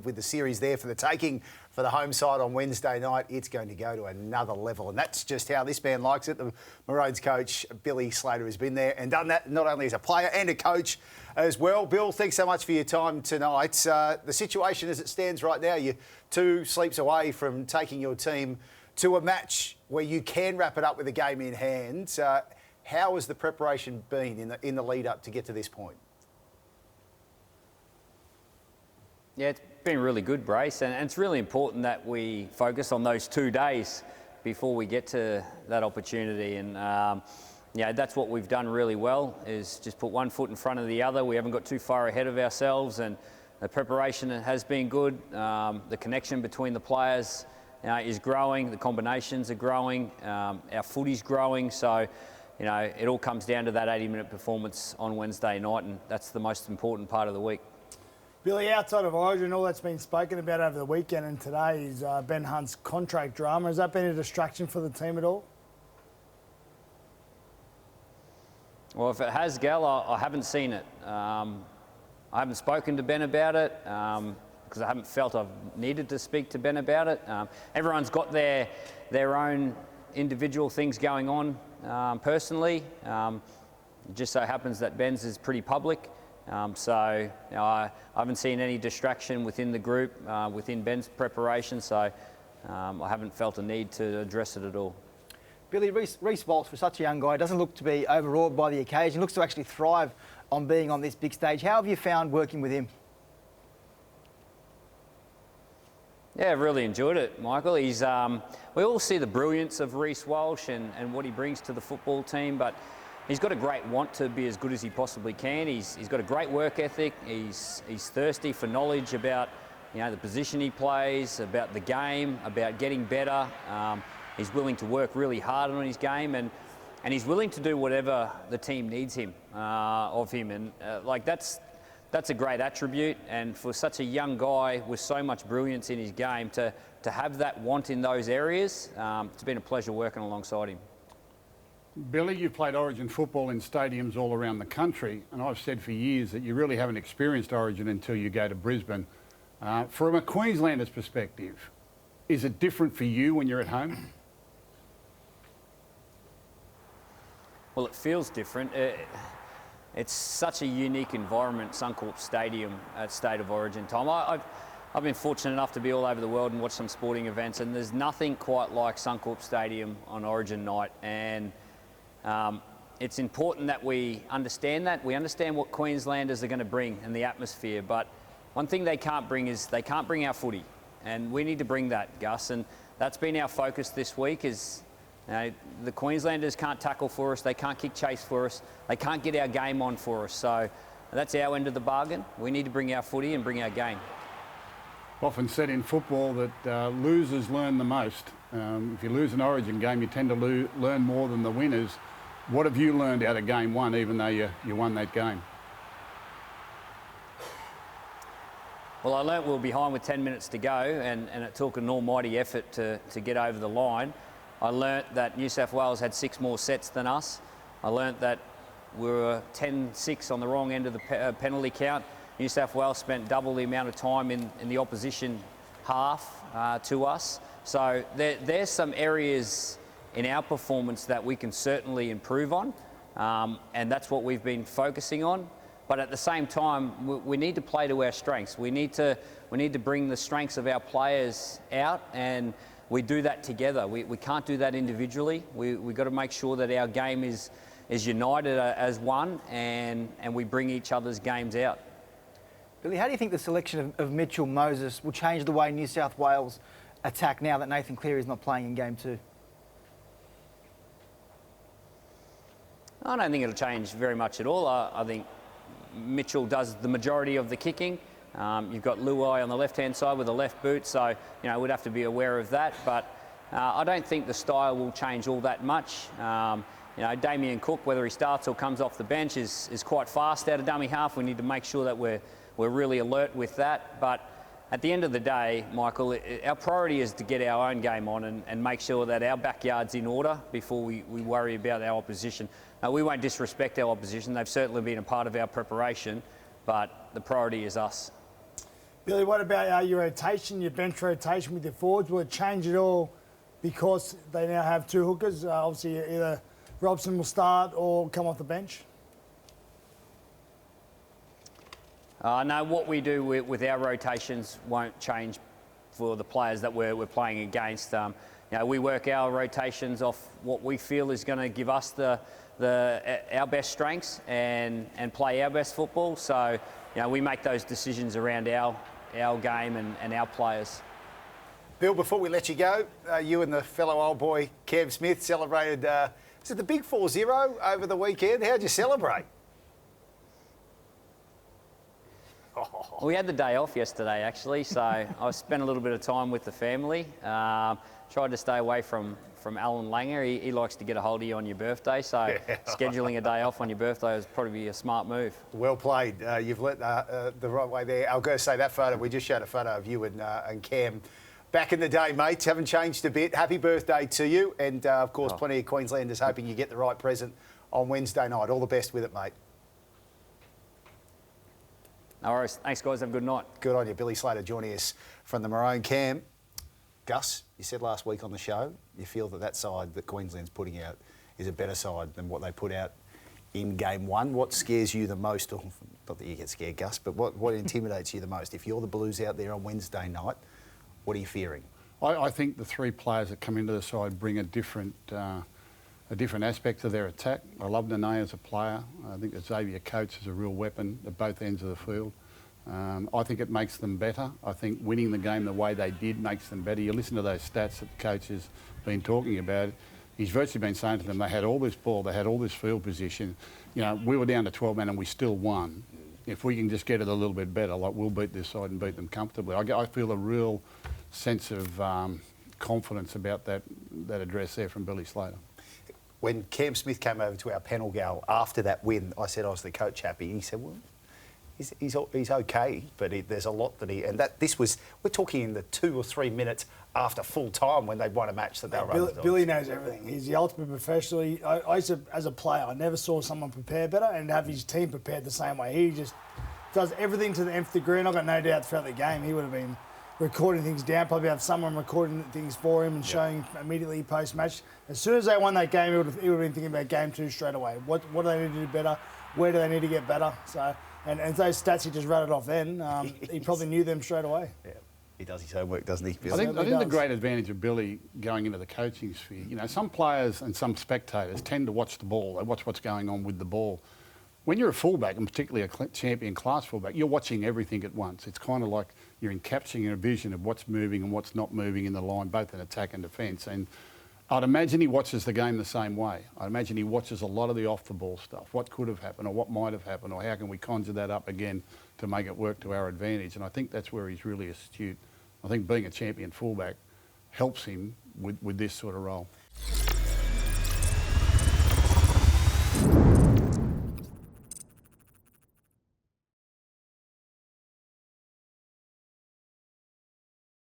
with the series there for the taking for the home side on Wednesday night. It's going to go to another level, and that's just how this man likes it. The Maroons coach, Billy Slater, has been there and done that, not only as a player and a coach as well. Bill, thanks so much for your time tonight. The situation as it stands right now, you're 2 sleeps away from taking your team to a match where you can wrap it up with a game in hand. How has the preparation been in the lead up to get to this point? Yeah, it's been really good, Brace, and it's really important that we focus on those 2 days before we get to that opportunity. And that's what we've done really well, is just put one foot in front of the other. We haven't got too far ahead of ourselves, and the preparation has been good. The connection between the players is growing, the combinations are growing, our footy's growing, so it all comes down to that 80-minute performance on Wednesday night, and that's the most important part of the week. Billy, outside of Origin, all that's been spoken about over the weekend and today is Ben Hunt's contract drama. Has that been a distraction for the team at all? Well, if it has, Gal, I haven't seen it. I haven't spoken to Ben about it because I haven't felt I've needed to speak to Ben about it. Everyone's got their own individual things going on personally. It just so happens that Ben's is pretty public. I haven't seen any distraction within the group, within Ben's preparation, so I haven't felt a need to address it at all. Billy, Reece Walsh, for such a young guy, doesn't look to be overawed by the occasion, looks to actually thrive on being on this big stage. How have you found working with him? Yeah, I've really enjoyed it, Michael. We all see the brilliance of Reece Walsh and what he brings to the football team, but he's got a great want to be as good as he possibly can. He's got a great work ethic. He's thirsty for knowledge about the position he plays, about the game, about getting better. He's willing to work really hard on his game, and he's willing to do whatever the team needs of him. And that's a great attribute. And for such a young guy with so much brilliance in his game, to have that want in those areas, it's been a pleasure working alongside him. Billy, you've played Origin football in stadiums all around the country, and I've said for years that you really haven't experienced Origin until you go to Brisbane. From a Queenslander's perspective, is it different for you when you're at home? Well, it feels different. It's such a unique environment, Suncorp Stadium at State of Origin time. I've been fortunate enough to be all over the world and watch some sporting events, and there's nothing quite like Suncorp Stadium on Origin night. And it's important that we understand that. We understand what Queenslanders are going to bring and the atmosphere, but one thing they can't bring is they can't bring our footy, and we need to bring that, Gus, and that's been our focus this week. Is the Queenslanders can't tackle for us, they can't kick chase for us, they can't get our game on for us, so that's our end of the bargain. We need to bring our footy and bring our game. Often said in football that losers learn the most. If you lose an Origin game, you tend to learn more than the winners. What have you learned out of game one, even though you won that game? Well, I learnt we were behind with 10 minutes to go, and it took an almighty effort to get over the line. I learnt that New South Wales had 6 more sets than us. I learnt that we were 10-6 on the wrong end of the penalty count. New South Wales spent double the amount of time in the opposition half to us. So there's some areas in our performance that we can certainly improve on, and that's what we've been focusing on. But at the same time, we need to play to our strengths. We need to bring the strengths of our players out, and we do that together. We can't do that individually. We've got to make sure that our game is united as one, and we bring each other's games out. Billy, how do you think the selection of Mitchell Moses will change the way New South Wales attack now that Nathan Cleary is not playing in game 2? I don't think it'll change very much at all. I think Mitchell does the majority of the kicking. You've got Luai on the left-hand side with a left boot, so we'd have to be aware of that. But I don't think the style will change all that much. Damien Cook, whether he starts or comes off the bench, is quite fast out of dummy half. We need to make sure that we're really alert with that. But at the end of the day, Michael, our priority is to get our own game on and make sure that our backyard's in order before we worry about our opposition. We won't disrespect our opposition. They've certainly been a part of our preparation, but the priority is us. Billy, what about your rotation, your bench rotation with your forwards? Will it change at all because they now have two hookers? Obviously, either Robson will start or come off the bench. No, what we do with our rotations won't change for the players that we're playing against. We work our rotations off what we feel is going to give us our best strengths and play our best football. So, we make those decisions around our game and our players. Bill, before we let you go, you and the fellow old boy Kev Smith celebrated, is it the big 4-0 over the weekend? How'd you celebrate? We had the day off yesterday, actually, so I spent a little bit of time with the family. Tried to stay away from Alan Langer. He likes to get a hold of you on your birthday, so scheduling a day off on your birthday was probably a smart move. Well played. You've let the right way there. I'll go say that photo. We just showed a photo of you and Cam. Back in the day, mates, haven't changed a bit. Happy birthday to you. And, of course, plenty of Queenslanders hoping you get the right present on Wednesday night. All the best with it, mate. No worries. Thanks, guys. Have a good night. Good on you. Billy Slater joining us from the Maroon camp. Gus, you said last week on the show you feel that side that Queensland's putting out is a better side than what they put out in Game 1. What scares you the most? Or, not that you get scared, Gus, but what intimidates you the most? If you're the Blues out there on Wednesday night, what are you fearing? I think the three players that come into the side bring a different aspect to their attack. I love Nene as a player. I think that Xavier Coates is a real weapon at both ends of the field. I think it makes them better. I think winning the game the way they did makes them better. You listen to those stats that the coach has been talking about. He's virtually been saying to them, they had all this ball, they had all this field position. We were down to 12 men and we still won. If we can just get it a little bit better, we'll beat this side and beat them comfortably. I feel a real sense of confidence about that address there from Billy Slater. When Cam Smith came over to our panel gal after that win, I said, was the coach happy? He said, well, he's okay, but there's a lot that we're talking in the 2 or 3 minutes after full time when they'd won a match that they were underdogs. Billy knows everything. He's the ultimate professional. I used to, as a player, I never saw someone prepare better and have his team prepared the same way. He just does everything to the nth degree, and I've got no doubt throughout the game he would have been recording things down, probably have someone recording things for him and showing immediately post-match. As soon as they won that game, he would have been thinking about Game 2 straight away. What do they need to do better? Where do they need to get better? So, and those stats he just rattled off then, he probably knew them straight away. Yeah, he does his homework, doesn't he? I think the great advantage of Billy going into the coaching sphere, some players and some spectators tend to watch the ball. They watch what's going on with the ball. When you're a fullback, and particularly a champion class fullback, you're watching everything at once. It's kind of like you're encapsulating a vision of what's moving and what's not moving in the line, both in attack and defence. And I'd imagine he watches the game the same way. I'd imagine he watches a lot of the off-the-ball stuff. What could have happened or what might have happened or how can we conjure that up again to make it work to our advantage. And I think that's where he's really astute. I think being a champion fullback helps him with this sort of role.